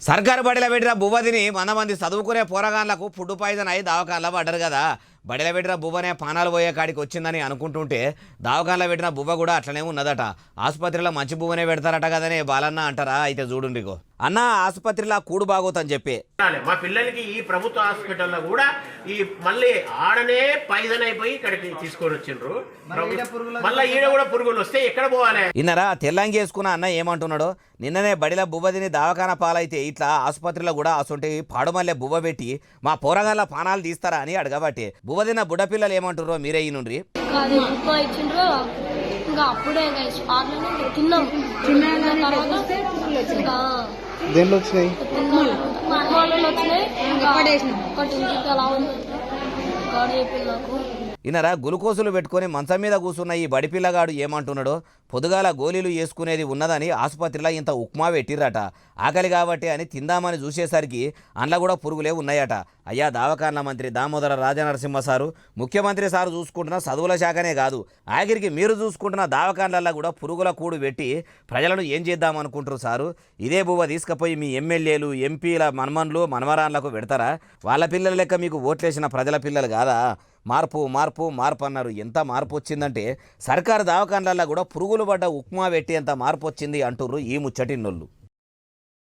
సర్కారు బడిలో పెట్టిన బువ్వదిని 100 మంది చదువుకునే పోరగాన్లకు ఫుడ్ పాయిజన్ అయి దవాఖానలో పడ్డారు కదా. బడిలో పెట్టిన బువ్వనే పానాలు పోయే కాడికి వచ్చిందని అనుకుంటుంటే దవాఖానలో పెట్టిన బువ్వ కూడా అట్లనే ఉన్నదట. ఆసుపత్రిలో మంచి బువ్వనే పెడతారట కదనే బాలన్న అంటారా? అయితే చూడుండిగో అన్న, ఆసుపత్రిలో కూడు బాగోతని చెప్పి మా పిల్లలకి ఈ ప్రభుత్వ హాస్పిటల్లో కూడా ఈ మళ్ళీ ఆడనే పాయిజన్ అయిపోయి ఇక్కడికి తీసుకొని వచ్చిండ్రు. మళ్ళీ ఈడ కూడా పురుగులు వస్తే ఎక్కడ పోవాలి? ఇన్నరా తెల్లంగి వేసుకున్న అన్న ఏమంటున్నాడో. నిన్ననే బడిలో బువ్వదిని దవాఖాన పాలైతే ఇట్లా ఆసుపత్రిలో కూడా అసొంటి పాడుమల్లె బువ్వ పెట్టి మా పోరగాళ్ళ పానాలు తీస్తారా అని అడగబట్టే బువ్వదిన బుడ్డపిల్లలు ఏమంటుర్రో మీరే ఈ నుండి. దేంట్లో వచ్చినాయి? ఇన్నరా గ్లూకోజులు పెట్టుకొని మంచం మీద కూర్చున్న ఈ బడి పిల్లగాడు ఏమంటున్నాడో. పొదుగాల గోళీలు వేసుకునేది ఉన్నదని ఆసుపత్రిలో ఇంత ఉప్మా పెట్టిర్రట. ఆకలి కాబట్టి అని తిందామని చూసేసరికి అందులో కూడా పురుగులే ఉన్నాయట. అయ్యా దవాఖాన్ల మంత్రి దామోదర రాజనరసింహ సారు, ముఖ్యమంత్రి సారు చూసుకుంటున్న చదువుల శాఖనే కాదు, ఆఖరికి మీరు చూసుకుంటున్న దవాఖాన్లలో కూడా పురుగుల కూడు పెట్టి ప్రజలను ఏం చేద్దామనుకుంటారు సారు? ఇదే బువ్వ తీసుకుపోయి మీ ఎమ్మెల్యేలు ఎంపీల మనమన్లు మనవరాన్లకు పెడతారా? వాళ్ళ పిల్లల లెక్క మీకు ఓట్లేసిన ప్రజల పిల్లలు కాదా? మార్పు మార్పు మార్పు అన్నారు. ఎంత మార్పు వచ్చిందంటే సర్కారు దవాఖాన్లలో కూడా పురుగులు పడ్డ ఉప్మా పెట్టి ఎంత మార్పు వచ్చింది అంటుర్రు ఈ ముచ్చటిన్నోళ్ళు.